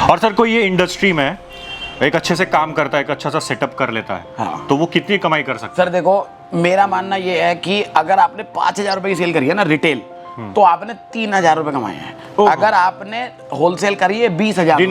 और सर कोई ये इंडस्ट्री में एक अच्छे से काम करता है, एक अच्छा सा सेटअप कर लेता है, हाँ। तो वो कितनी कमाई कर सकता सर देखो, मेरा मानना ये है कि अगर आपने 5,000 रुपए की सेल करी है ना रिटेल, तो आपने 3,000 रुपए कमाए हैं। अगर आपने होलसेल करी है 20,000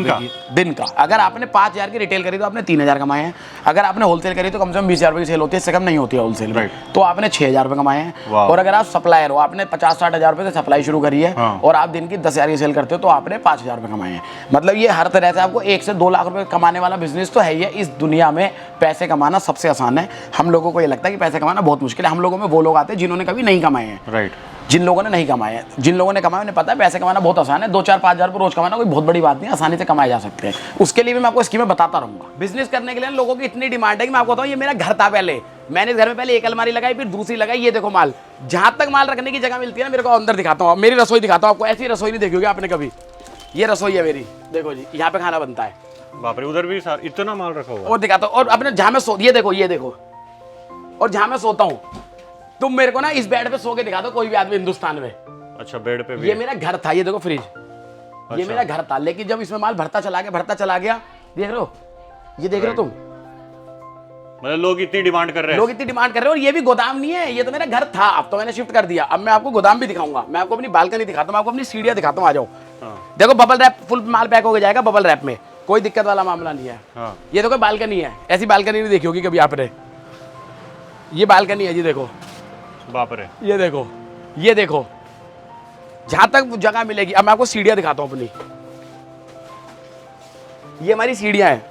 दिन का, अगर आपने 5,000 की रिटेल करी तो आपने 3,000 कमाए हैं। अगर आपने होलसेल करी तो कम से कम 20,000 रुपए की सेल होती है, इससे कम नहीं होती है होलसेल में, तो आपने 6,000 रुपए कमाए हैं। और अगर आप सप्लायर हो, आपने 50-60,000 रुपए से सप्लाई शुरू करी है, और आप दिन की 10,000 की सेल करते हो, तो आपने 5,000 रुपए कमाए हैं। मतलब ये हर तरह से आपको 1 से 2 लाख रुपए कमाने वाला बिजनेस तो है ही है। इस दुनिया में पैसे कमाना सबसे आसान है। हम लोगों को ये लगता है कि पैसे कमाना बहुत मुश्किल है। हम लोगों में वो लोग आते हैं जिन्होंने कभी नहीं कमाए हैं, राइट। जिन लोगों ने नहीं कमाए हैं, जिन लोगों ने कमाए उन्हें पता है पैसे कमाना बहुत आसान है। 2-4-5,000 रुपये रोज कमाना कोई बहुत बड़ी बात नहीं, आसानी से कमाए जा सकते हैं। उसके लिए भी मैं आपको स्कीमें बताता रहूंगा। बिजनेस करने के लिए लोगों की इतनी डिमांड है कि मैं आपको बताऊं, ये मेरा घर था पहले, मैंने इस घर में पहले एक अलमारी लगाई, फिर दूसरी लगाई। ये देखो माल, जहां तक माल रखने की जगह मिलती है ना, मेरे को अंदर दिखाता हूँ, मेरी रसोई दिखाता हूँ आपको। ऐसी रसोई नहीं देखी होगी आपने कभी। ये रसोई है मेरी, देखो जी, यहाँ पे खाना बनता है। बाप रे, उधर भी इतना माल रखा हुआ। और दिखाता हूँ, और अपने जहां मैं ये देखो, ये देखो, और जहां मैं सोता हूँ, तुम मेरे को ना इस बेड पे सो के दिखा दो कोई भी आदमी हिंदुस्तान में। अच्छा, बेड पे भी? ये मेरा घर था, ये देखो फ्रिज, ये मेरा घर था। लेकिन जब इसमें माल भरता चला गया, देख रहे हो, ये देख रहे हो तुम, मतलब लोग इतनी डिमांड कर रहे हैं। और ये भी गोदाम नहीं है, ये तो मेरा घर था, अब तो मैंने शिफ्ट कर दिया। अब मैं आपको गोदाम भी दिखाऊंगा, मैं आपको अपनी बालकनी दिखाता हूँ, मैं आपको अपनी सीढ़ियाँ दिखाता हूँ। आ जाओ, देखो बबल रैप, फुल माल पैक हो जाएगा बबल रैप में, कोई दिक्कत वाला मामला नहीं है। ये देखो बालकनी है, ऐसी बालकनी नहीं देखी होगी कभी आपने। ये बालकनी है जी, देखो, बाप रे, ये देखो, ये देखो, जहां तक जगह मिलेगी। अब मैं आपको सीढ़ियां दिखाता हूं अपनी, ये हमारी सीढ़ियां हैं।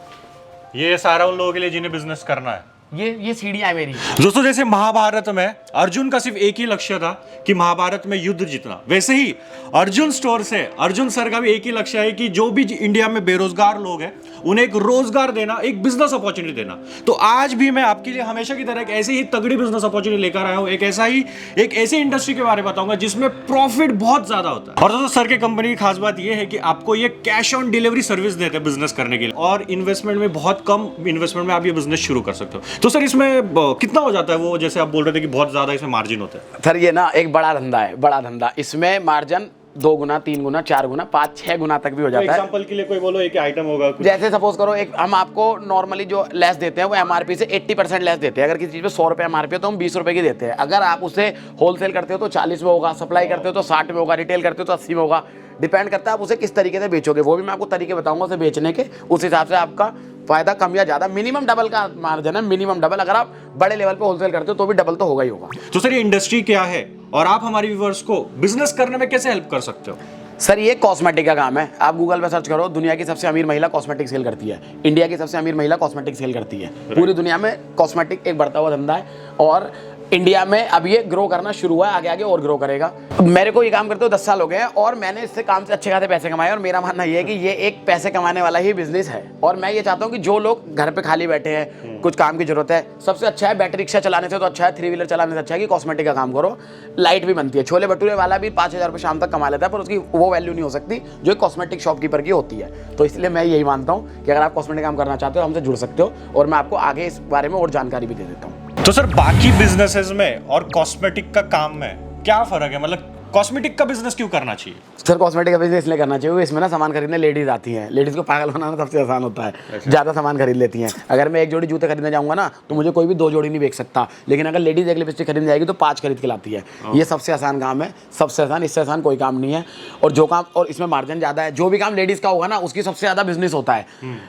ये सारा उन लोगों के लिए जिन्हें बिजनेस करना है। ये सीढ़ियां हैं मेरी। दोस्तों, जैसे महाभारत में अर्जुन का सिर्फ एक ही लक्ष्य था कि महाभारत में युद्ध जीतना, वैसे ही अर्जुन स्टोर से अर्जुन सर का भी एक ही लक्ष्य है कि जो भी इंडिया में बेरोजगार लोग हैं उन्हें एक रोजगार देना, एक बिजनेस अपॉर्चुनिटी देना। तो आज भी मैं आपके लिए हमेशा की तरह एक ऐसी ही तगड़ी बिजनेस अपॉर्चुनिटी लेकर आया हूं। एक ऐसी इंडस्ट्री के बारे में बताऊंगा जिसमें प्रॉफिट बहुत ज्यादा होता है। और दोस्तों, सर के कंपनी की खास बात यह है कि आपको ये कैश ऑन डिलीवरी सर्विस देते हैं बिजनेस करने के लिए, और इन्वेस्टमेंट में बहुत कम इन्वेस्टमेंट में आप ये बिजनेस शुरू कर सकते हो। तो सर इसमें कितना हो जाता है? वो जैसे आप बोल रहे थे कि बहुत ज्यादा इसमें मार्जिन होता है। सर ये ना एक बड़ा धंधा है, बड़ा धंधा। इसमें मार्जिन 2 गुना, 3 गुना, 4 गुना, 5-6 गुना तक भी हो जाता है। एग्जांपल के लिए कोई बोलो एक आइटम होगा कुछ। जैसे सपोज करो, एक हम आपको नॉर्मली जो लेस देते हैं वो एमआरपी से 80% लेस देते हैं। अगर किसी चीज पे 100 रुपए एमआरपी है तो हम 20 रुपए की देते हैं। अगर आप उसे होलसेल करते हो तो 40 में होगा, सप्लाई करते हो तो 60 में होगा, रिटेल करते हो तो 80 में होगा। डिपेंड करता है आप उसे किस तरीके से बेचोगे, वो भी मैं आपको तरीके बताऊंगा उसे बेचने के। उस हिसाब से आपका फायदा कम या ज्यादा, मिनिमम डबल का मार्जिन है, मिनिमम डबल। अगर आप बड़े लेवल पे होलसेल करते हो तो भी डबल तो होगा ही होगा। तो सर ये इंडस्ट्री क्या है और आप हमारे व्यूअर्स को बिजनेस करने में कैसे हेल्प कर सकते हो? सर ये कॉस्मेटिक का काम है। आप गूगल पे सर्च करो, दुनिया की सबसे अमीर महिला कॉस्मेटिक सेल करती है, इंडिया की सबसे अमीर महिला कॉस्मेटिक सेल करती है। पूरी दुनिया में कॉस्मेटिक एक बढ़ता हुआ धंधा है, और इंडिया में अब ये ग्रो करना शुरू हुआ है, आगे आगे और ग्रो करेगा। मेरे को ये काम करते हुए 10 साल हो गए हैं, और मैंने इससे काम से अच्छे खासे पैसे कमाए। और मेरा मानना ये है कि ये एक पैसे कमाने वाला ही बिजनेस है। और मैं ये चाहता हूँ कि जो लोग घर पे खाली बैठे हैं, कुछ काम की जरूरत है, सबसे अच्छा है बैटरी रिक्शा चलाने से तो अच्छा है, 3 व्हीलर चलाने से अच्छा है कि कॉस्मेटिक का काम करो। लाइट भी बनती है। छोले भटूरे वाला भी 5,000 रुपये शाम तक कमा लेता है, पर उसकी वो वैल्यू नहीं हो सकती जो एक कॉस्मेटिक शॉपकीपर की होती है। तो इसलिए मैं यही मानता हूँ कि अगर आप कॉस्मेटिक काम करना चाहते हो हमसे जुड़ सकते हो, और मैं आपको आगे इस बारे में और जानकारी भी दे देता हूँ। तो सर बाकी बिजनेसेस में और कॉस्मेटिक का काम में क्या फर्क है? मतलब कॉस्मेटिक का बिजनेस क्यों करना चाहिए? सर कॉस्मेटिक का बिजनेस इसलिए करना चाहिए, इसमें ना सामान खरीदने लेडीज आती हैं। लेडीज को पागल बनाना सबसे आसान होता है, ज़्यादा सामान खरीद लेती हैं। अगर मैं एक जोड़ी जूते खरीदने जाऊंगा ना तो मुझे कोई भी 2 जोड़ी नहीं बेच सकता, लेकिन अगर लेडीज एक लिपस्टिक खरीदने जाएगी तो 5 खरीद के लाती है। ये सबसे आसान काम है, सबसे आसान, इससे आसान कोई काम नहीं है। और जो काम, और इसमें मार्जिन ज़्यादा है। जो भी काम लेडीज़ का होगा ना उसकी सबसे ज़्यादा बिजनेस होता है।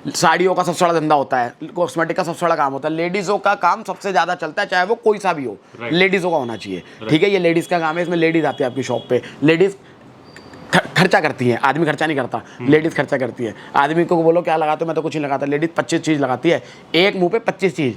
साड़ियों का सबसे बड़ा धंधा होता है, कॉस्मेटिक का सबसे बड़ा काम होता है। लेडीज़ों का काम सबसे ज़्यादा चलता है, चाहे वो कोई सा भी हो, लेडीज़ों का होना चाहिए। ठीक है, ये लेडीज़ का काम है। इसमें लेडीज़ आती है आपकी शॉप पे, लेडीज़ खर्चा करती है, आदमी खर्चा नहीं करता, लेडीज खर्चा करती है। आदमी को बोलो क्या लगाते हो, मैं तो कुछ नहीं लगाता। लेडीज 25 चीज लगाती है, एक मुंह पे 25 चीज,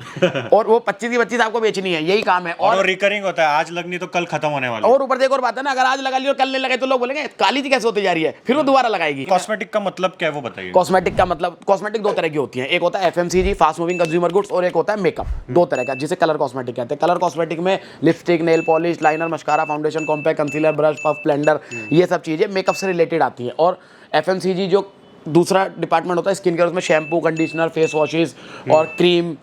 और वो 25 की 25 आपको बेचनी है, यही काम है। और रिकरिंग होता है, आज लगनी तो कल खत्म होने वाली। और ऊपर देखो और बात है ना, अगर आज लगा ली और कल नहीं लगाई तो लोग बोलेंगे काली जी कैसे होती जा रही है, फिर वो दोबारा लगाएगी। कॉस्मेटिक का मतलब क्या है वो बताइए। कॉस्मेटिक का मतलब, कॉस्मेटिक 2 तरह की होती है। एक होता है FMCG, fast moving consumer goods, और एक होता है मेकअप। 2 तरह का, जिसे कलर कॉस्मेटिक कहते हैं। कलर कॉस्मेटिक में lipstick, nail polish, liner, mascara, foundation, compact, concealer, brush, puff, blender, ये सब चीजें मेकअप से रिलेटेड आती है। और एफएमसीजी जो दूसरा डिपार्टमेंट होता है स्किन केयर, उसमें शैम्पू, कंडीशनर, फेस वॉशेस और क्रीम,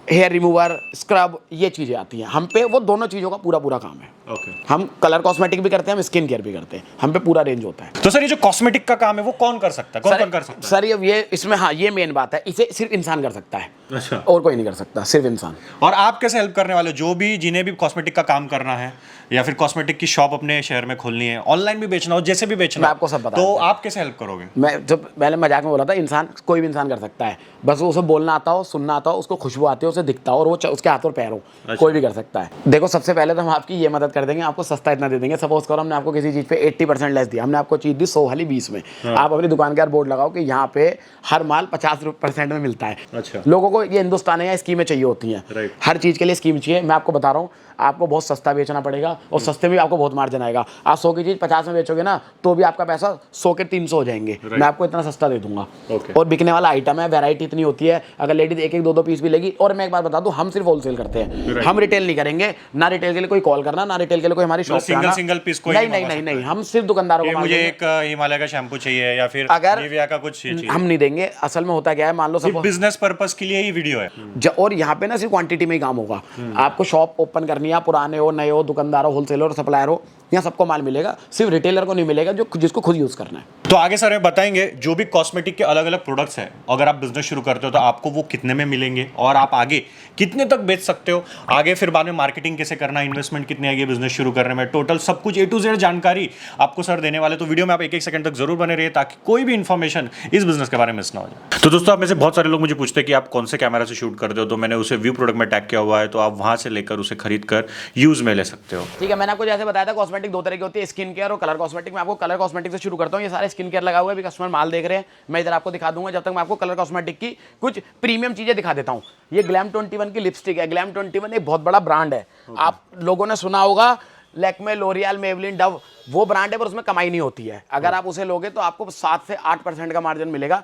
हेयर रिमूवर, स्क्रब, ये चीज़ें आती हैं हम पे। वो दोनों चीज़ों का पूरा पूरा काम है। ओके। हम कलर कॉस्मेटिक भी करते हैं, हम स्किन केयर भी करते हैं, हम पे पूरा रेंज होता है। तो सर ये जो कॉस्मेटिक का काम है वो कौन कर सकता है, कौन कौन कर सकता है? सर ये इसमें, हाँ, ये मेन बात है, इसे सिर्फ इंसान कर सकता है, अच्छा। और कोई नहीं कर सकता, सिर्फ इंसान। और आप कैसे हेल्प करने वाले हो? जो भी जिन्हें भी कॉस्मेटिक का काम करना है या फिर कॉस्मेटिक की शॉप अपने शहर में खोलनी है, ऑनलाइन भी बेचना हो, जैसे भी बेचना मैं हो, आपको सब बता तो दूंगा। आप कैसे हेल्प करोगे? मैं जब पहले मजाक में बोला था, इंसान, कोई भी इंसान कर सकता है, बस वो उसे बोलना आता हो, सुनना आता हो, उसको खुशबू आती हो, उसे दिखता हो, और वो उसके हाथ और पैर हो, कोई भी कर सकता है। देखो, सबसे पहले तो हम आपकी ये मदद कर देंगे, आपको सस्ता इतना दे देंगे। सपोज करो हमने आपको किसी चीज़ पे 80% लेस दिया, हमने आपको चीज़ दी 100 वाली 20 में। आप अपनी दुकान के यार बोर्ड लगाओ कि यहाँ पे हर माल 50% में मिलता है। अच्छा। लोगों को ये हिंदुस्तान है, स्कीमें चाहिए होती हैं, Right. हर चीज़ के लिए स्कीम चाहिए। मैं आपको बता रहा हूँ, आपको बहुत सस्ता बेचना पड़ेगा, और सस्ते में भी आपको बहुत मार्जिन आएगा। आप 100 की चीज़ 50 में बेचोगे ना, तो भी आपका पैसा 100 के 300 हो जाएंगे। मैं आपको इतना सस्ता दे दूंगा। Okay. और बिकने वाला आइटम है, वैरायटी इतनी होती है, अगर लेडीज एक एक दो दो पीस भी लेगी। और मैं एक बात बता दूं, हम सिर्फ होलसेल करते हैं, हम रिटेल नहीं करेंगे। ना रिटेल के लिए कोई कॉल करना, ना रिटेल के लिए कोई हमारी शॉप पे आना। सिंगल पीस कोई नहीं, हम सिर्फ दुकानदारों को मुझे एक हिमालय का शैम्पू चाहिए या फिर अगर निविया का कुछ चाहिए, हम नहीं देंगे। असल में होता क्या है, मान लो सब बिजनेस पर्पस के लिए ही वीडियो है। और यहाँ पे ना सिर्फ क्वांटिटी में ही काम होगा। आपको शॉप ओपन करनी है, पुराने हो नए हो, दुकानदार हो, होलसेलर हो, सप्लायर हो, यहाँ सबको माल मिलेगा, सिर्फ रिटेलर को नहीं मिलेगा जो जिसको खुद यूज करना है। तो आगे सर हमें बताएंगे जो भी कॉस्मेटिक के अलग अलग प्रोडक्ट्स हैं, अगर आप बिजनेस शुरू करते हो तो आपको वो कितने में मिलेंगे और आप आगे कितने तक बेच सकते हो, आगे फिर बाद में मार्केटिंग कैसे करना, इन्वेस्टमेंट कितनी आएगी बिजनेस शुरू करने में, टोटल सब कुछ A to Z जानकारी आपको सर देने वाले। तो वीडियो में आप एक एक सेकंड तक जरूर बने रहिए ताकि कोई भी इन्फॉर्मेशन इस बिजनेस के बारे में मिस ना हो जाए। तो दोस्तों, आप में से बहुत सारे लोग मुझे पूछते हैं कि आप कौन से कैमरा से शूट करते हो, तो मैंने उसे व्यू प्रोडक्ट में टैग किया हुआ है, तो आप वहां से लेकर उसे खरीद कर यूज में ले सकते हो। ठीक है, मैंने आपको जैसे बताया था, कॉस्मेटिक दो तरह की होती है, स्किन केयर और कलर कॉस्मेटिक। मैं आपको कलर कॉस्मेटिक से शुरू करता हूँ। ये सारे स्किन केयर लगा हुआ है, अभी कस्टमर माल देख रहे हैं, मैं इधर आपको दिखा दूंगा। जब तक मैं आपको कलर कॉस्मेटिक की कुछ प्रीमियम चीजें दिखा देता हूँ। ये ग्लैम 21 की लिपस्टिक है। ग्लैम 21 एक बहुत बड़ा ब्रांड है। आप लोगों ने सुना होगा लैक्मे, लोरियल, मेवलिन, डव, वो ब्रांड है, पर उसमें कमाई नहीं होती है। अगर आप उसे लोगे तो आपको 7 से 8% का मार्जिन मिलेगा।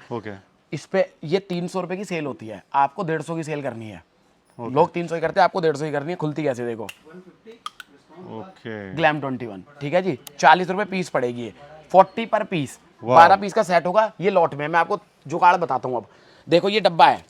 इस पे ये 300 रुपए की सेल होती है, आपको 150 की सेल करनी है। लोग 300 ही करते हैं, आपको 150 ही करनी है। खुलती कैसे देखो, ग्लैम 21, ठीक है जी। 40 रुपए पीस पड़ेगी ये, 40 पर पीस, 12 पीस का सेट होगा ये लॉट में। मैं आपको जुगाड़ बताता हूँ। अब देखो, ये डब्बा है,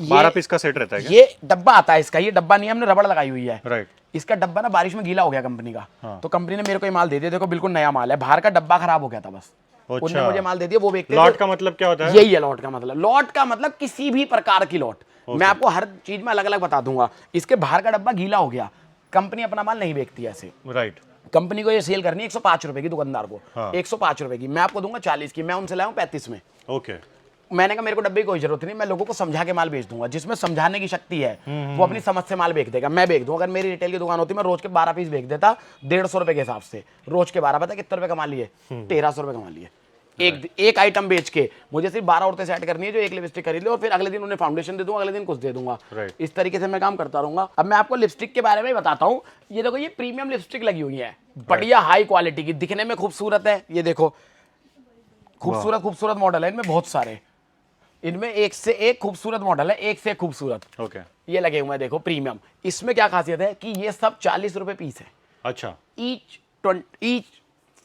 12 पीस का सेट रहता है क्या? ये डब्बा आता है इसका। ये डब्बा नहीं, हमने रबड़ लगाई हुई है। राइट। इसका डब्बा ना बारिश में गीला हो गया कंपनी का। तो कंपनी ने मेरे को ये माल दे दिया। देखो, बिल्कुल नया माल है, बाहर का डब्बा खराब हो गया था बस। उन्होंने मुझे माल दे दिया, वो बेचते। लॉट का मतलब क्या होता है? यही है लॉट का मतलब। लॉट का मतलब किसी भी प्रकार की लॉट। मैं आपको हर चीज में अलग अलग बता दूंगा। इसके बाहर का डब्बा गीला हो गया, कंपनी अपना माल नहीं बेचती ऐसे। राइट। कंपनी को ये सेल करनी है 105 रुपए की, दुकानदार को 105 रुपए की। मैं आपको दूंगा 40 की। मैं उनसे लाया हूं 35 में। ओके। मैंने कहा मेरे को डब्बे की कोई जरूरत नहीं, मैं लोगों को समझा के माल बेच दूंगा। जिसमें समझाने की शक्ति है वो अपनी समझ से माल बेच देगा। मैं बेच दूं। अगर मेरी रिटेल की दुकान होती मैं रोज के 12 पीस बेच देता 150 रुपए के हिसाब से। रोज के 12, पता कितने रुपए कमा लिए? 1300 रुपए कमा लिए। एक आइटम बेच के मुझे सिर्फ 12 औरतें सेट करनी है जो एक लिपस्टिक खरीद ले, और फिर अगले दिन उन्हें फाउंडेशन दे दूंगा, अगले दिन कुछ दे दूंगा। इस तरीके से मैं काम करता रहूंगा। अब मैं आपको लिपस्टिक के बारे में बताता हूँ। ये देखो, ये प्रीमियम लिपस्टिक लगी हुई है, बढ़िया हाई क्वालिटी की, दिखने में खूबसूरत है। ये देखो, खूबसूरत मॉडल है इनमें, बहुत सारे। इनमें एक से एक खूबसूरत मॉडल है, एक से एक खूबसूरत। ओके। ये लगे हुए हैं, देखो प्रीमियम। इसमें क्या खासियत है कि ये सब 40 रुपए पीस है। अच्छा। ईच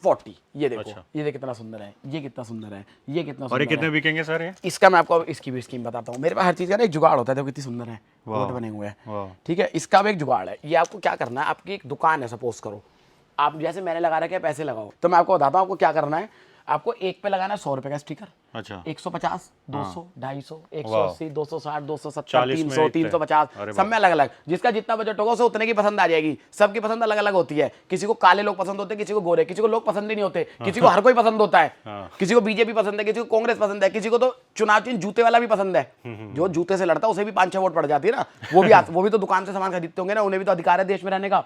40। ये देखो। अच्छा। ये कितना सुंदर है, ये कितना सुंदर है, ये कितना सुंदर है। और ये कितने बिकेंगे सर ये? इसका मैं आपको इसकी भी स्कीम बताता हूँ। मेरे पास हर चीज का ना एक जुगाड़ होता है। देखो कितनी सुंदर है, बोर्ड बने हुए हैं, ठीक है। इसका भी एक जुगाड़ है। ये आपको क्या करना है, आपकी एक दुकान है, सपोज करो आप जैसे मैंने लगा रखा है पैसे लगाओ, तो मैं आपको बताता हूँ आपको क्या करना है। आपको एक पे लगाना है 100 रुपए का स्टिकर। अच्छा। 150, 200, 250, 180, 260, 270, 300, 350, सब में अलग अलग। जिसका जितना बजट होगा उसे उतने की पसंद आ जाएगी। सबकी पसंद अलग अलग होती है। किसी को काले लोग पसंद होते हैं, किसी को गोरे, किसी को लोग पसंद ही नहीं होते, किसी को हर कोई पसंद होता है। किसी को बीजेपी पसंद है, किसी को कांग्रेस पसंद है, किसी को तो चुनाव चिन्ह जूते वाला भी पसंद है। जो जूते से लड़ता है उसे भी 5-6 वोट पड़ जाती है ना। वो भी तो दुकान से सामान खरीदते होंगे ना, उन्हें भी तो अधिकार है देश में रहने का।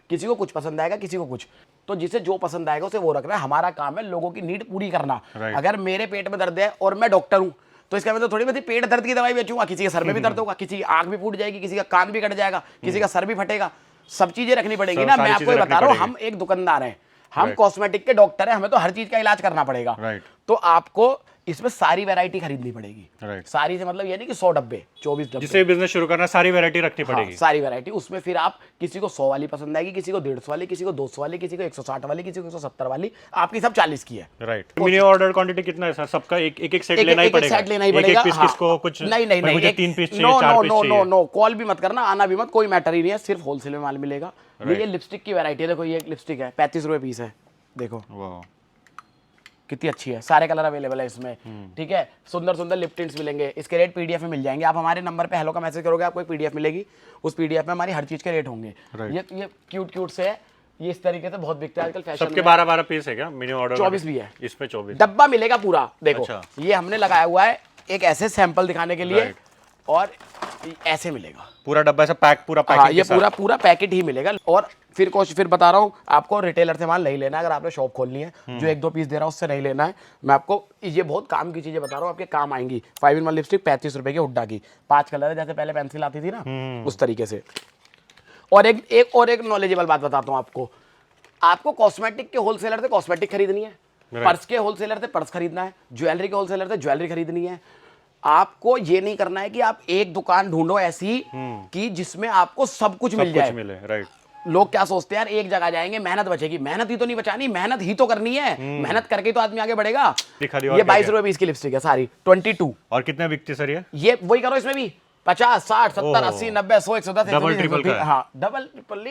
किसी को कुछ पसंद आएगा, किसी को कुछ। तो जिसे जो पसंद आएगा उसे वो रखना है। हमारा काम है लोगों की नीड पूरी करना। अगर मेरे पेट में दर्द है और मैं डॉक्टर हूं, तो इसका मतलब थोड़ी बहुत पेट दर्द की दवाई बेचूंगा। किसी के सर में भी दर्द होगा, किसी की आंख भी फूट जाएगी, किसी का कान भी कट जाएगा, किसी का सर भी फटेगा। सब चीजें रखनी पड़ेगी ना। मैं आपको ये बता रहा हूँ, हम एक दुकानदार हैं, हम कॉस्मेटिक के डॉक्टर हैं, हमें तो हर चीज का इलाज करना पड़ेगा। तो आपको इसमें सारी वैरायटी खरीदनी पड़ेगी। राइट। सारी से मतलब ये नहीं कि 100 डब्बे 24 डब्बे, जिसे बिजनेस शुरू करना सारी वैरायटी रखनी पड़ेगी। हाँ, सारी वैरायटी। उसमें फिर आप किसी को 100 वाली पसंद आएगी, किसी को 150 वाली, किसी को 200 वाली, किसी को 160 वाली, किसी को 170 वाली, आपकी सब 40 की है। राइट। मिनिमम ऑर्डर क्वांटिटी कितना है सर? सबका एक सेट लेना ही पड़ेगा। सेट लेना ही पड़ेगा। एक पीस किसको कुछ नहीं मुझे 3 पीस चाहिए, 4 पीस चाहिए। नो, कॉल भी मत करना, आना भी मत, कोई मैटर ही नहीं है, सिर्फ होलसेल में माल मिलेगा। ये लिपस्टिक की वैरायटी है, देखो ये एक लिपस्टिक है, 35 रुपए पीस है, देखो कितनी अच्छी है, सारे कलर अवेलेबल है इसमें। ठीक है, सुंदर सुंदर लिप टिंट्स मिलेंगे, इसके रेट पीडीएफ में मिल जाएंगे। आप हमारे नंबर पे हेलो का मैसेज करोगे, आपको एक पीडीएफ मिलेगी, उस पीडीएफ में हमारी हर चीज के रेट होंगे। ये क्यूट से है, ये इस तरीके से बहुत बिकता है आजकल फैशन में। सबके 12 पीस है क्या मिनिमम ऑर्डर? 24 भी है, इसमें 24 डब्बा मिलेगा पूरा। देखो अच्छा। ये हमने लगाया हुआ है एक ऐसे सैंपल दिखाने के लिए, और ऐसे मिलेगा पूरा डब्बा, ऐसा पैक, पूरा पैकेट। हाँ, ये पूरा पैकेट ही मिलेगा। और फिर बता रहा हूँ आपको, रिटेलर से माल नहीं लेना है। अगर आपने शॉप खोलनी है, जो 1-2 पीस दे रहा है उससे नहीं लेना है। मैं आपको ये बहुत काम की चीजें बता रहा हूँ, आपके काम आएंगी। 5-in-1 लिपस्टिक 35 रुपए की, हुड्डा की, 5 कलर है, जैसे पहले पेंसिल आती थी ना, उस तरीके से। और एक नॉलेजेबल बात बताता हूँ आपको कॉस्मेटिक के होलसेलर से कॉस्मेटिक खरीदनी है, पर्स के होलसेलर से पर्स खरीदना है, ज्वेलरी के होलसेलर से ज्वेलरी खरीदनी है। आपको ये नहीं करना है कि आप एक दुकान ढूंढो ऐसी कि जिसमें आपको सब कुछ मिल जाए। राइट। लोग क्या सोचते हैं यार, एक जगह जाएंगे मेहनत बचेगी, मेहनत ही तो नहीं बचानी, मेहनत ही तो करनी है। मेहनत करके तो आदमी आगे बढ़ेगा। ये 22 रुपए पीस की लिपस्टिक है सारी, 22। और कितने बिकती सर ये वही करो, इसमें भी 50, 60, 70, 80, 90, 100, 110, डबल ट्रिपल। हाँ, डबल ट्रिपल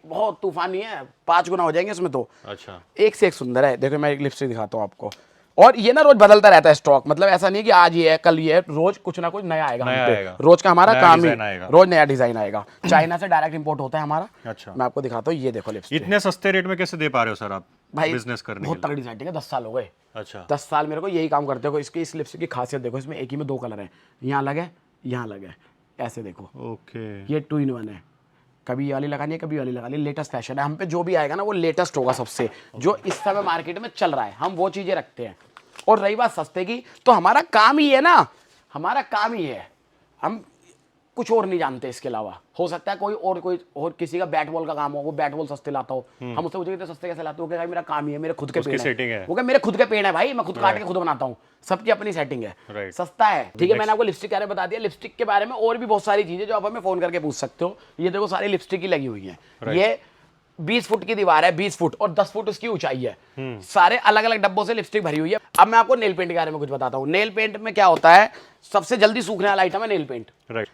बहुत तूफानी है, 5 गुना हो जाएंगे इसमें तो। अच्छा। एक से एक सुंदर है। देखो मैं एक लिपस्टिक दिखाता हूँ आपको, और ये ना रोज बदलता रहता है स्टॉक, मतलब ऐसा नहीं कि आज ये है कल ये है, रोज कुछ ना कुछ नया आएगा। रोज का हमारा काम ही, रोज नया डिजाइन आएगा। चाइना से डायरेक्ट इंपोर्ट होता है हमारा। अच्छा। मैं आपको दिखाता हूँ, ये देखो लिपस्टिक। इतने सस्ते रेट में कैसे दे पा रहे हो सर आप भाई? बिजनेस करने बहुत तगड़ी सेटिंग है, 10 साल हो गए। अच्छा। 10 साल मेरे को यही काम करते हो। इसकी इस लिपस्टिक की खासियत देखो, इसमें एक ही में 2 कलर है, यहाँ अलग है, यहाँ अलग है, ऐसे देखो। ओके। ये 2-in-1 है, कभी ये वाली लगानी है, कभी वाली लगानी है। लेटेस्ट फैशन है, हम पे जो भी आएगा ना वो लेटेस्ट होगा सबसे, जो इस समय मार्केट में चल रहा है, हम वो चीजें रखते हैं। और रही बात सस्ते की, तो हमारा काम ही है ना, हमारा काम ही है, हम कुछ और नहीं जानते इसके अलावा। हो सकता है कोई और किसी का बैट बॉल का काम हो, वो बैट बॉल सस्ते लाता हो, हम उससे पूछेंगे तो सस्ते कैसे लाते हो? भाई मेरा काम ही है, मेरे खुद के पेड़ है, वो मेरे खुद के पेड़ है भाई, मैं खुद काट के खुद बनाता हूँ। सबकी अपनी सेटिंग है, सस्ता है। ठीक है, मैंने आपको लिपस्टिक के बारे में बता दिया। लिपस्टिक के बारे में और भी बहुत सारी चीजें जो आप हमें फोन करके पूछ सकते हो। ये देखो सारी लिपस्टिक ही लगी हुई है। ये 20 फुट की दीवार है, 20 फुट, और 10 फुट उसकी ऊंचाई है। सारे अलग अलग डब्बों से लिपस्टिक भरी हुई है। अब मैं आपको नेल पेंट के बारे में कुछ बताता हूँ। नेल पेंट में क्या होता है, सबसे जल्दी सूखने वाला आइटम है nail paint,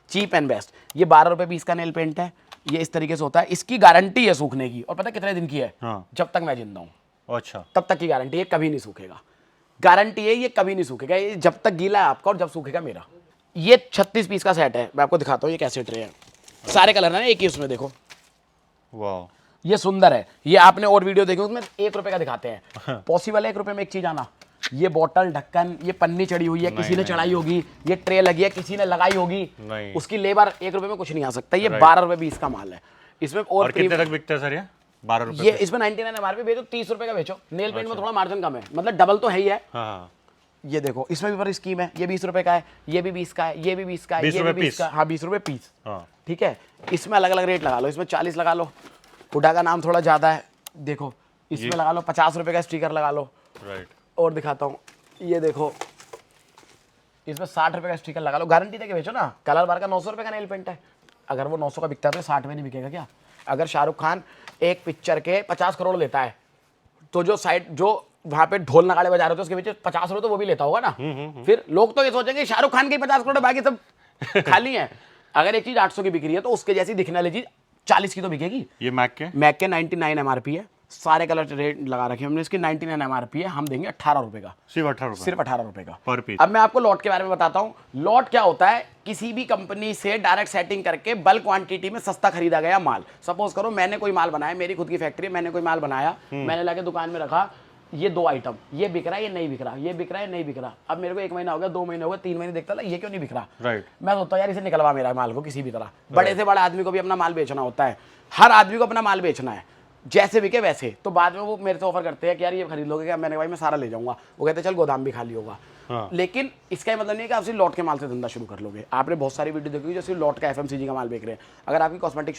cheap and best. ये 12 रुपए पीस का नेल पेंट है, ये इस तरीके से होता है। इसकी गारंटी है सूखने की, और पता है कितने दिन की है? जब तक मैं जिंदा हूँ। अच्छा। तब तक की गारंटी है, कभी नहीं सूखेगा। गारंटी है, ये कभी नहीं सूखेगा, ये जब तक गीला है आपका और जब सूखेगा मेरा। ये 36 पीस का सेट है, मैं आपको दिखाता हूँ। ये कैसे ट्रे है, सारे कलर है एक ही उसमें, देखो। वाह, ये सुंदर है। ये आपने और वीडियो देखी उसमें 1 रुपए का दिखाते हैं, पॉसिबल है 1 रुपए में एक चीज आना? ये बोतल, ढक्कन, ये पन्नी चढ़ी हुई है, किसी ने चढ़ाई होगी, ये ट्रे लगी है, किसी ने लगाई होगी, उसकी लेबर 1 रुपए में कुछ नहीं आ सकता। ये 12 रुपए 20 का माल है। इसमें और कितने तक बिकता है सर ये? 12 रुपए। ये इसमें 99 एमआरपी बेचो, 30 रुपए का बेचो। नेल पेंट में थोड़ा मार्जिन कम है, मतलब डबल तो है ही है। ये देखो इसमें भी पर स्कीम है, ये 20 रुपए का है, ये भी 20 का है, ये भी 20 का है, ये भी 20 का। हाँ, 20 रुपए पीस। ठीक है, इसमें अलग अलग रेट लगा लो। इसमें 40 लगा लो, हुडा का नाम थोड़ा ज्यादा है, देखो इसमें लगा लो 50 रुपए का स्टिकर लगा लो। राइट। और दिखाता हूँ, ये देखो इसमें 60 रुपए का स्टिकर लगा लो, गारंटी देके बेचो ना। कलर बार का 900 रुपए का नेल पेंट है, अगर वो 900 का बिकता है तो 60 में नहीं बिकेगा क्या? अगर शाहरुख खान एक पिक्चर के 50 करोड़ लेता है, तो जो साइड जो वहां पे ढोल नगाड़े बजा रहे थे उसके पीछे 50 करोड़ तो वो भी लेता होगा ना। फिर लोग तो ये सोचेंगे शाहरुख खान के 50 करोड़, बाकी सब खाली है। अगर एक चीज 800 की बिक रही है तो उसके जैसी दिखने वाली चीज 40 की तो बिकेगी। ये मैक के 99 एमआरपी है, सारे कलर रेट लगा रखे हमने। इसकी 99 एमआरपी है, हम देंगे 18 रुपए का, सिर्फ 18 रुपए का पर पीस। अब मैं आपको लॉट के बारे में बताता हूँ। लॉट क्या होता है, किसी भी कंपनी से डायरेक्ट सेटिंग करके बल्क क्वांटिटी में सस्ता खरीदा गया माल। सपोज करो मैंने कोई माल बनाया, मेरी खुद की फैक्ट्री है, मैंने कोई माल बनाया, मैंने लाके दुकान में रखा, ये 2 आइटम, ये बिक रहा है, ये नहीं बिक रहा, ये बिक रहा है, नहीं बिक रहा। अब मेरे को 1 महीना हो गया, 2 महीने हो गए, 3 महीने देखता था ये क्यों नहीं बिक रहा। राइट। मैं सोचता हूँ यार इसे निकलवा मेरा माल को किसी भी तरह। बड़े से बड़ा आदमी को भी अपना माल बेचना होता है, हर आदमी को अपना माल बेचना है, जैसे बिके वैसे। तो बाद में वो मेरे से ऑफर करते हैं कि यार ये खरीद लोगे क्या? मैंने भाई मैं सारा ले जाऊंगा। वो कहते हैं चल गोदाम भी खाली होगा। लेकिन इसका मतलब नहीं है कि आप सिर्फ लॉट के माल से धंधा शुरू कर लोगे। आपने बहुत सारी वीडियो देखी जो सिर्फ लॉट का FMCG का माल बेच रहे हैं। अगर आपकी कॉस्मेटिक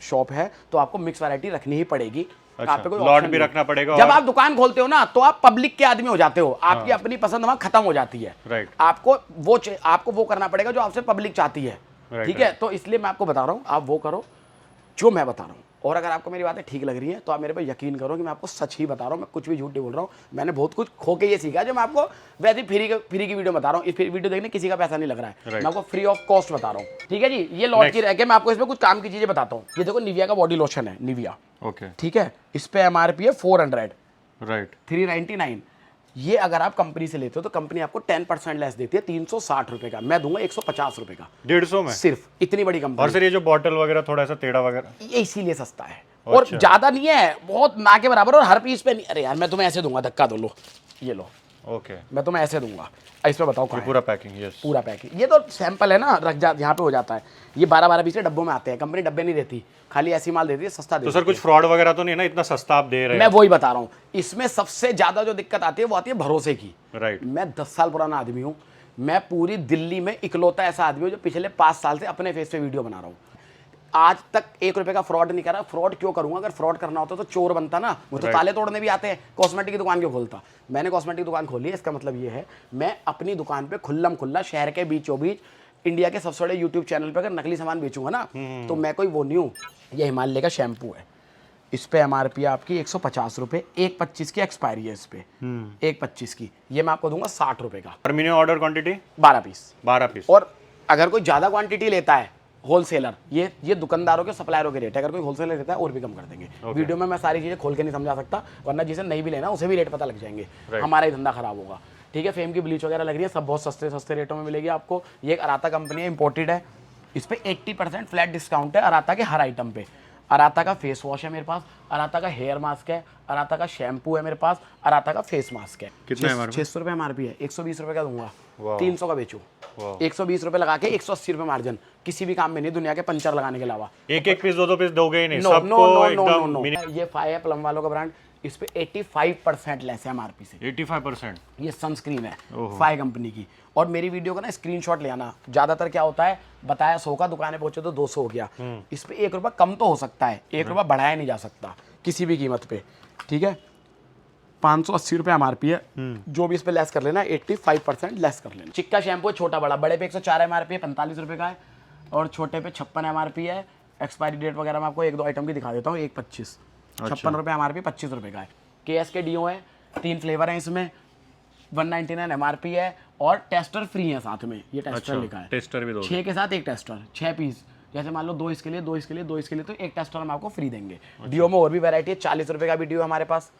शॉप है तो आपको मिक्स वैरायटी रखनी ही पड़ेगी, अच्छा, आप पे कोई लॉट option भी नहीं। रखना पड़ेगा जब और- आप दुकान खोलते हो ना तो आप पब्लिक के आदमी हो जाते हो, आपकी अपनी पसंद वहां खत्म हो जाती है। राइट। आपको वो करना पड़ेगा जो आपसे पब्लिक चाहती है। राइट, ठीक है, तो इसलिए मैं आपको बता रहा हूं, आप वो करो जो मैं बता रहा हूं। और अगर आपको मेरी बातें ठीक लग रही हैं तो आप मेरे पे यकीन करो कि मैं आपको सच ही बता रहा हूं, मैं कुछ भी झूठ नहीं बोल रहा हूं। मैंने बहुत कुछ खो के ये सीखा जो मैं आपको वैसे ही फ्री की वीडियो बता रहा हूं। इस वीडियो देखने किसी का पैसा नहीं लग रहा है, Right. मैं आपको फ्री ऑफ कॉस्ट बता रहा हूं। ठीक है जी, ये लॉट की रह के मैं आपको इसमें कुछ काम की चीजें बताता हूं। ये देखो निविया का बॉडी लोशन है, निविया, ओके, ठीक है, इस पे एमआरपी है 400, राइट, 399। ये अगर आप कंपनी से लेते हो तो कंपनी आपको 10% लेस देती है, 360 रुपए का, मैं दूंगा 150 रुपए का 150 में। सिर्फ। इतनी बड़ी कंपनी और सर ये जो बॉटल वगैरह थोड़ा सा टेढ़ा वगैरह, ये इसीलिए सस्ता है और अच्छा। ज्यादा नहीं है, बहुत ना के बराबर, और हर पीस पे नहीं। अरे यार मैं तुम्हें ऐसे दूंगा, धक्का दो, लो ये लो, ओके, मैं तुम्हें ऐसे दूंगा। इस पे बताओ कहाँ है? पूरा पैकिंग, यस, पूरा पैकिंग। ये तो सैंपल है ना, रख जा यहाँ पे हो जाता है। ये 12-12 पीस के डब्बों में आते हैं, कंपनी डब्बे नहीं देती, खाली ऐसी माल देती है, सस्ता तो देती सर है। कुछ फ्रॉड वगैरह तो नहीं ना, इतना सस्ता आप दे रहे मैं हैं? वही बता रहा हूँ, इसमें सबसे ज्यादा जो दिक्कत आती है वो आती है भरोसे की। राइट, मैं 10 साल पुराना आदमी हूँ, मैं पूरी दिल्ली में इकलौता ऐसा आदमी हूँ जो पिछले 5 साल से अपने फेस पे वीडियो बना रहा हूँ। आज तक 1 रुपए का फ्रॉड नहीं करा। फ्रॉड क्यों करूंगा? अगर फ्रॉड करना होता तो चोर बनता ना, मुझे तो Right. ताले तोड़ने भी आते हैं, कॉस्मेटिक की दुकान क्यों खोलता? मैंने कॉस्मेटिक की दुकान खोली है, इसका मतलब ये है मैं अपनी दुकान पे खुल्लम खुल्ला शहर के बीचों बीच इंडिया के सबसे बड़े यूट्यूब चैनल पे अगर नकली सामान बेचूंगा ना तो मैं कोई वो नहीं हूँ। ये हिमालय का शैम्पू है, इस पे एमआरपी है आपकी 150 रुपये, 1/25 की एक्सपायरी है इस पे, 1/25 की। ये मैं आपको दूंगा 60 रुपये का, और minimum order quantity 12 piece. 12 piece. और अगर कोई ज़्यादा क्वांटिटी लेता है होलसेलर, ये दुकानदारों के सप्लायरों के रेट है, अगर कोई होलसेलर लेता है और भी कम कर देंगे। वीडियो में मैं सारी चीज़ें खोल के नहीं समझा सकता, वरना जिसे नहीं भी लेना उसे भी रेट पता लग जाएंगे, हमारा ही धंधा खराब होगा। ठीक है, फेम की ब्लीच वगैरह लग रही है, सब बहुत सस्ते सस्ते रेटों में मिलेगी आपको। ये एक अराता कंपनी है, इंपोर्टेड है, इस पर 80% फ्लैट डिस्काउंट है अराता के हर आइटम पे। अराता का फेस वॉश है मेरे पास, अराता का हेयर मास्क है, अराता का शैम्पू है मेरे पास, अराता का फेस मास्क है। कितना MRP? 600 रुपये एमआरपी है, 120 रुपये का दूंगा, वाह। 300 का बेचू, 120 रुपये लगा के 180 रुपये मार्जिन, किसी भी काम में नहीं दुनिया के पंचर लगाने के अलावा। एक एक पीस 2-2 पीस दोगे ही नहीं, नो नो सबको नो नो एकदम नो मिनी- नो, ये फाई है प्लम वालों का ब्रांड, इस पे 85% लेस है एमआरपी से। 85%। ये सनस्क्रीन है ओहो। फाई कंपनी की। और मेरी वीडियो का ना स्क्रीनशॉट ले आना। ज्यादातर क्या होता है, बताया 100 का, दुकाने पहुंचे तो 200 हो गया। इस पे 1 रुपया कम तो हो सकता है, 1 रुपया बढ़ाया नहीं जा सकता किसी भी कीमत पे। ठीक है, 580 रुपये एमआरपी है, जो भी इस पे लेस कर लेना, 85% लेस कर लेना। चिक्का शैम्पू है छोटा बड़ा, बड़े पे 104 एमआरपी है, 45 रुपये का है, और छोटे पे 56 एमआरपी है। एक्सपायरी डेट वगैरह मैं आपको 1-2 आइटम की दिखा देता हूँ। 1/25, 56 रुपये एमआरपी, 25 रुपये का है। KS के डीओ है, 3 फ्लेवर हैं इसमें, 199 एमआरपी है, और टेस्टर फ्री है साथ में। ये टेस्टर लिखा है, टेस्टर भी दो। 6 के साथ 1 टेस्टर, 6 पीस। जैसे मान लो 2 इसके लिए, 2 इसके लिए, 2 इसके लिए, तो 1 टेस्टर हम आपको फ्री देंगे। डीओ में और भी वैरायटी है, 40 रुपये का भी डीओ हमारे पास,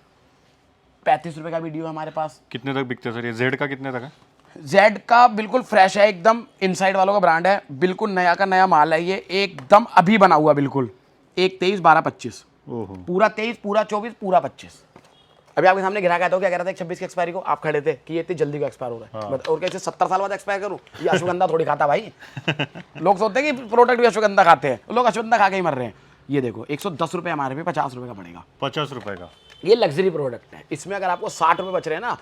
35 रुपये का भी डीओ हमारे पास। कितने तक बिकते हैं सर ये? जेड का कितने तक है? जेड का बिल्कुल फ्रेश है एकदम, इनसाइड वालों का ब्रांड है, बिल्कुल नया का नया माल है ये, एकदम अभी बना हुआ, बिल्कुल 1/23, 12/25, ओहो, पूरा 23, पूरा 24, पूरा 25। अभी आपके सामने गिरा था, क्या कह रहा था 26 की एक्सपायरी को, आप खड़े थे कि ये इतनी जल्दी को एक्सपायर हो रहा है। और कैसे 70 साल बाद एक्सपायर करूं? ये अश्वगंधा थोड़ी खाता भाई। लोग सोचते हैं कि प्रोडक्ट भी अश्वगंधा खाते हैं, लोग अश्वगंधा खा के ही मर रहे हैं। ये देखो 110 रुपये हमारे पे, 50 रुपये का पड़ेगा। 50 रुपए का। ये लग्जरी प्रोडक्ट है, इसमें अगर आपको 60 रुपये बच रहे हैं ना,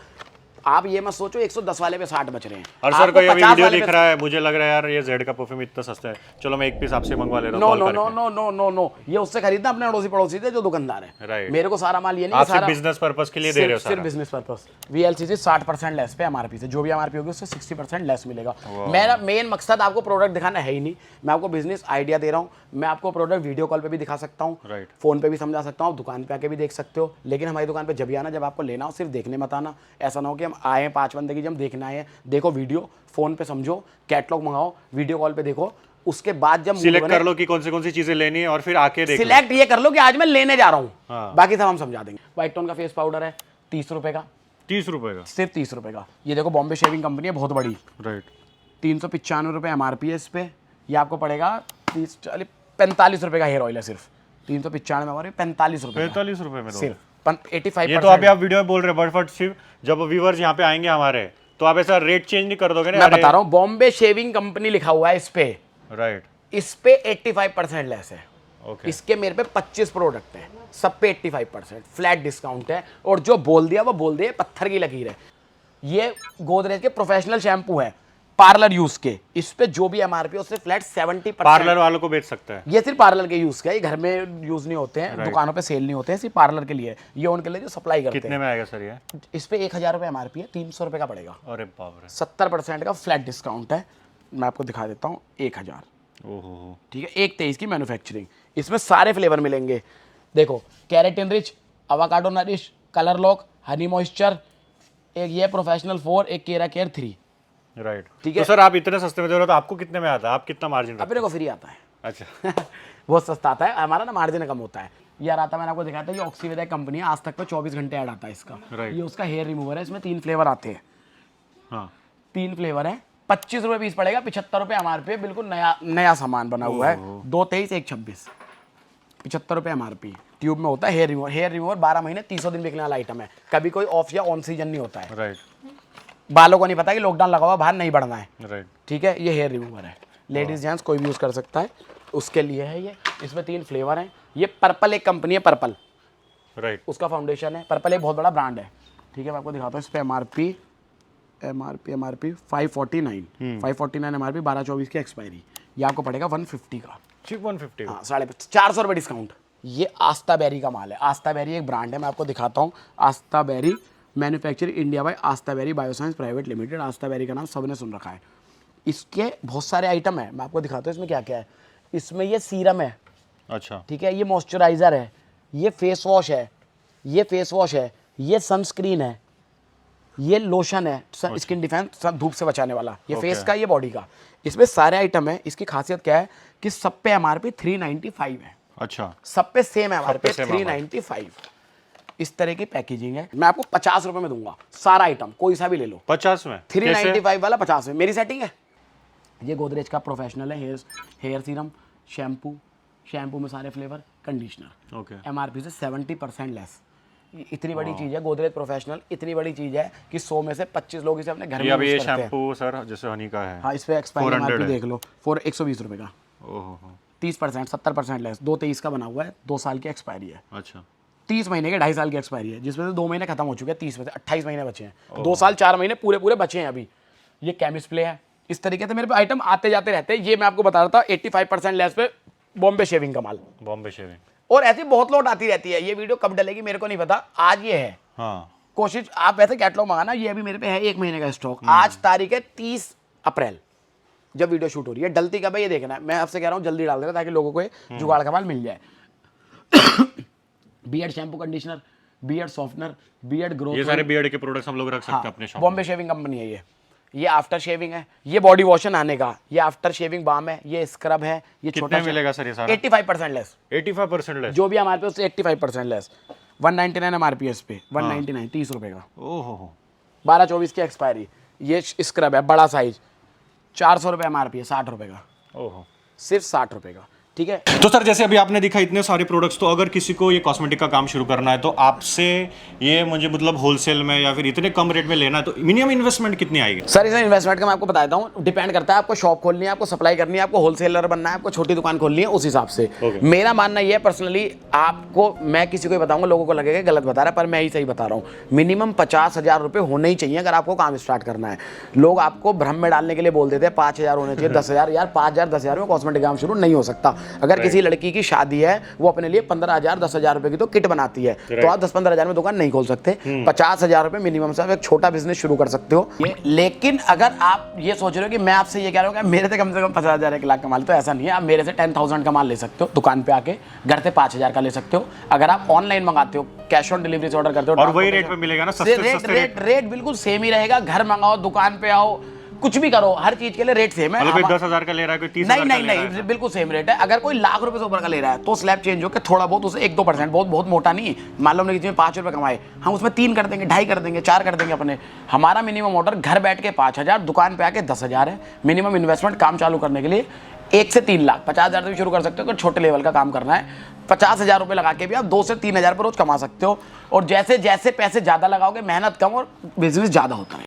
आप ये मत सोचो 110 वाले पे 60 बच रहे हैं। और सर आपको कोई अभी 50 वीडियो वाले दिख पे- रहा है, मुझे लग रहा है यार ये जेड का परफ्यूम इतना सस्ता है, चलो मैं एक पीस आपसे मंगवा ले रहा नो हूँ नो कॉल नो करके। नो नो नो नो, ये उससे खरीदना अपने अड़ोसी पड़ोसी से जो दुकानदार है। Right. मेरे को सारा माल ये नहीं, आप सारा सिर्फ बिजनेस पर्पस के लिए दे रहे हो सिर्फ सारा? Business purpose. VLCC 60% लेस पे एमआरपी से, जो भी एमआरपी होगी उससे 60% लेस मिलेगा। मेरा मेन मकसद आपको प्रोडक्ट दिखाना है ही नहीं, मैं आपको बिजनेस आइडिया दे रहा हूँ। मैं आपको प्रोडक्ट वीडियो कॉल पे भी दिखा सकता हूँ, Right. फोन पे भी समझा सकता हूँ, दुकान पे आके भी देख सकते हो। लेकिन हमारी दुकान पे जब भी आना, जब आपको लेना हो, सिर्फ देखने मत आना। ऐसा ना हो कि हम आए हैं 5 बंदे की, जब देखना है, देखो वीडियो, फोन पे समझो, कैटलॉग मंगाओ, वीडियो कॉल पे देखो, उसके बाद जब सिलेक्ट कर लो कि कौन सी चीजें लेनी है और फिर आके देख लो। सिलेक्ट ये कर लो कि आज मैं लेने जा रहा हूँ, हाँ। बाकी सब हम समझा देंगे। व्हाइट टोन का फेस पाउडर है 30 रुपये का, 30 रुपए का। सिर्फ 30 रुपये का। ये देखो बॉम्बे शेविंग कंपनी है बहुत बड़ी, राइट, 395 रुपये एमआरपी है इस पे। ये आपको पड़ेगा 45 रुपये का हेयर ऑयल है, सिर्फ 395 एमआरपी, 45 रुपये 45 रुपए में दो। सिर्फ 85। ये तो अभी आप वीडियो में बोल रहे हैं, बट सिर्फ जब व्यूअर्स यहाँ पे आएंगे हमारे, तो आप ऐसा रेट चेंज नहीं कर दोगे ना? मैं बता रहा हूँ, बॉम्बे शेविंग कंपनी लिखा हुआ है इस पे, राइट, इस पे 85% लेस है। ओके। इसके मेरे पे 25 प्रोडक्ट है, सब पे 85% फ्लैट डिस्काउंट है। और जो बोल दिया वो बोल दिया, पत्थर की लकीर है। ये गोदरेज के प्रोफेशनल शैम्पू है, पार्लर यूज के, इस पे जो भी एमआरपी उससे फ्लैट 70%। पार्लर वालों को बेच सकता है। ये सिर्फ पार्लर के यूज का है, ये घर में यूज नहीं होते हैं, दुकानों पे सेल नहीं होते हैं, सिर्फ पार्लर के लिए, ये उनके लिए जो सप्लाई करते कितने में आएगा सर ये? हैं। इस पे 1000 रुपये एमआरपी है, 300 रुपये का पड़ेगा। अरे बाप रे। 70% का फ्लैट डिस्काउंट है। मैं आपको दिखा देता हूँ 1000। ओहो, ठीक है, 123 की मैन्युफैक्चरिंग। इसमें सारे फ्लेवर मिलेंगे। देखो, keratin rich, avocado nourish, colour lock, Honey moisture, एक ये प्रोफेशनल 4, एक केरा केयर 3। राइट, ठीक तो है। सर आप इतने सस्ते में दे रहे हो तो आपको कितने में आता है? आप कितना मार्जिन रखते अपने को फ्री आता है। हैं? अच्छा। बहुत सस्ता आता है हमारा ना, मार्जिन कम होता है। यार आता, मैंने आपको दिखाया था, ये ऑक्सीविदा कंपनी है, आज तक पे 24 घंटे ऐड आता है इसका। Right. ये उसका हेयर रिमूवर है, इसमें 3 फ्लेवर आते हैं। हाँ, 3 फ्लेवर है, 25 रुपये पीस पड़ेगा, 75 रुपये एमआरपी, बिल्कुल नया नया सामान बना हुआ है। 223, 126, 75 रुपये एमआरपी। ट्यूब में होता है हेयर रिमूवर। हेयर रिमूवर 12 महीने 300 दिन बिकने वाला आइटम है, कभी कोई ऑफ या ऑन सीजन नहीं होता है। राइट बालों को नहीं पता कि लॉकडाउन लगा हुआ, बाहर नहीं बढ़ना है। राइट। ठीक है, ये हेयर रिमूवर है, लेडीज जेंट्स कोई भी यूज़ कर सकता है, उसके लिए है ये। इसमें 3 फ्लेवर हैं। ये पर्पल एक कंपनी है, पर्पल राइट। उसका फाउंडेशन है। पर्पल एक बहुत बड़ा ब्रांड है। ठीक है, मैं आपको दिखाता हूँ इस पर एमआरपी 549, 549 एमआरपी, 12/24 की एक्सपायरी। ये आपको पड़ेगा 150 का। सिर्फ 150? हाँ, 450 रुपये डिस्काउंट। ये आस्था बेरी का माल है। आस्था बेरी एक ब्रांड है, मैं आपको दिखाता हूँ। Aastha Berry manufacture India by Aastha Berry bioscience private limited. Aastha Berry का नाम सबने सुन रखा है। इसके बहुत सारे आइटम है, मैं आपको दिखाता हूँ इसमें क्या क्या है। इसमें ये सीरम है, अच्छा। ठीक है, ये मॉइस्चराइज़र है, ये फेस वॉश है, ये फेस वॉश है, ये सनस्क्रीन है, ये लोशन है, स्किन डिफेंस धूप से बचाने वाला, ये फेस का, ये बॉडी का। इसमें सारे आइटम है। इसकी खासियत क्या है कि सब पे एमआरपी 395 है। अच्छा, सब पे सेम एमआरपी same 395। इस तरह की पैकेजिंग है। मैं आपको 50 रुपये में दूंगा सारा आइटम, कोई सा भी ले लो। 50 में? 395 वाला 50 में, मेरी सेटिंग है। ये गोदरेज का प्रोफेशनल है हेयर सीरम, शैम्पू में सारे फ्लेवर, कंडीशनर। ओके। एमआरपी से 70% लेस। इतनी बड़ी चीज़ है गोदरेज प्रोफेशनल, इतनी बड़ी चीज़ है कि 100 में से 25 लोग इसे अपने घर में ये अभी ये यूज़ करते हैं। शैम्पू सर जैसे हनी का है। हाँ, इस पर एक्सपायरी 400 एमआरपी है। देख लो, 120 रुपये का। ओहो, 30%, 70% लेस। 223 का बना हुआ है, 2 साल की एक्सपायरी है। अच्छा। 30 महीने के 2.5 साल की एक्सपायरी है, जिसमें से 2 महीने खत्म हो चुके हैं। 30 में से 28 महीने बचे हैं। 2 साल 4 महीने पूरे बचे हैं अभी। ये केमिस्ट प्ले है। इस तरीके से मेरे पे आइटम आते जाते रहते हैं। ये मैं आपको बता रहा था 85% लेस पे बॉम्बे शेविंग का माल। बॉम्बे शेविंग। और ऐसी बहुत लोड आती रहती है। ये वीडियो कब डलेगी मेरे को नहीं पता, आज ये है। हाँ, कोशिश आप वैसे कैटलॉग मंगाना, ये अभी मेरे पे है 1 महीने का स्टॉक। आज तारीख है 30 अप्रैल, जब वीडियो शूट हो रही है। डलती कब है ये देखना है। मैं आपसे कह रहा हूँ जल्दी डाल देना ताकि लोगों को जुगाड़ का माल मिल जाए। Beard shampoo, conditioner, beard softener, beard growth, ये सारे बियर्ड के प्रोडक्ट्स हम लोग रख सकते हैं अपने शॉप। बॉम्बे शेविंग कंपनी है ये आफ्टर शेविंग है, ये बॉडी वॉश है नहाने का, ये आफ्टर शेविंग बाम है, ये स्क्रब है, ये छोटा कितने मिलेगा सर ये सारा? 85% लेस। 85% लेस? जो भी हमारे पे उससे 85% लेस। 199 एमआरपी है इस पे, 199, 30 रुपए का। ओहो, 12/24 की एक्सपायरी। ये स्क्रब है बड़ा साइज, 400 रुपये एमआरपी है, 60 रुपए का, ओहो। सिर्फ 60 रुपए का। ठीक है, तो सर जैसे अभी आपने दिखा इतने सारे प्रोडक्ट्स, तो अगर किसी को ये कॉस्मेटिक का काम शुरू करना है तो आपसे ये मुझे मतलब होलसेल में या फिर इतने कम रेट में लेना है तो मिनिमम इन्वेस्टमेंट कितनी आएगी? सर इसमें इन्वेस्टमेंट का मैं आपको बता देता हूँ, डिपेंड करता है आपको शॉप खोलनी है, आपको सप्लाई करनी है, आपको होलसेलर बनना है, आपको छोटी दुकान खोलनी है, उस हिसाब से। मेरा मानना ये है पर्सनली, आपको मैं किसी को बताऊंगा, लोगों को लगेगा गलत बता रहा है, पर मैं ही सही बता रहा हूँ। मिनिमम 50,000 रुपये होने ही चाहिए अगर आपको काम स्टार्ट करना है। लोग आपको भ्रम में डालने के लिए बोल देते हैं 5,000 होने चाहिए, 10,000। यार 5,000 10,000 में कॉस्मेटिक काम शुरू नहीं हो सकता। अगर किसी लड़की की शादी है, वो अपने लिए 15,000 10,000 रुपए की तो किट बनाती है, तो आप 10-15,000 में दुकान नहीं खोल सकते। 50,000 रुपए मिनिमम से आप एक छोटा बिजनेस शुरू कर सकते हो। लेकिन अगर आप ये सोच रहे हो कि मैं आपसे ये कह रहा हूँ कि मेरे से कम 50,000 1 लाख का माल, तो ऐसा नहीं है। आप मेरे से 10,000 का माल ले सकते हो दुकान पे आके, घर से 5,000 का ले सकते हो। अगर आप ऑनलाइन मंगाते हो, कैश ऑन डिलीवरी से ऑर्डर करते हो, और वही रेट पे मिलेगा ना? सस्ते रेट बिल्कुल सेम ही रहेगा। घर मंगाओ, दुकान पे आओ, कुछ भी करो, हर चीज के लिए रेट सेम है। कोई 10,000 का ले रहा है, कोई 30,000 का ले रहा है? नहीं, बिल्कुल सेम रेट है। अगर कोई लाख रुपए से ऊपर का ले रहा है तो स्लैब चेंज होकर थोड़ा बहुत उसे 1-2%, बहुत मोटा नहीं। मान लो हमने किसी में 5 रुपए कमाए, हम उसमें 3 कर देंगे, 2.5 कर देंगे, 4 कर देंगे अपने। हमारा मिनिमम ऑर्डर घर बैठ के 5,000, दुकान पे आके 10,000 है। मिनिमम इन्वेस्टमेंट काम चालू करने के लिए 1 से 3 लाख, 50,000 से भी शुरू कर सकते हो अगर छोटे लेवल का काम करना है। 50,000 रुपये लगा के भी आप 2 से 3,000 पर रोज कमा सकते हो। और जैसे जैसे पैसे ज़्यादा लगाओगे, मेहनत कम और बिजनेस ज़्यादा होता है।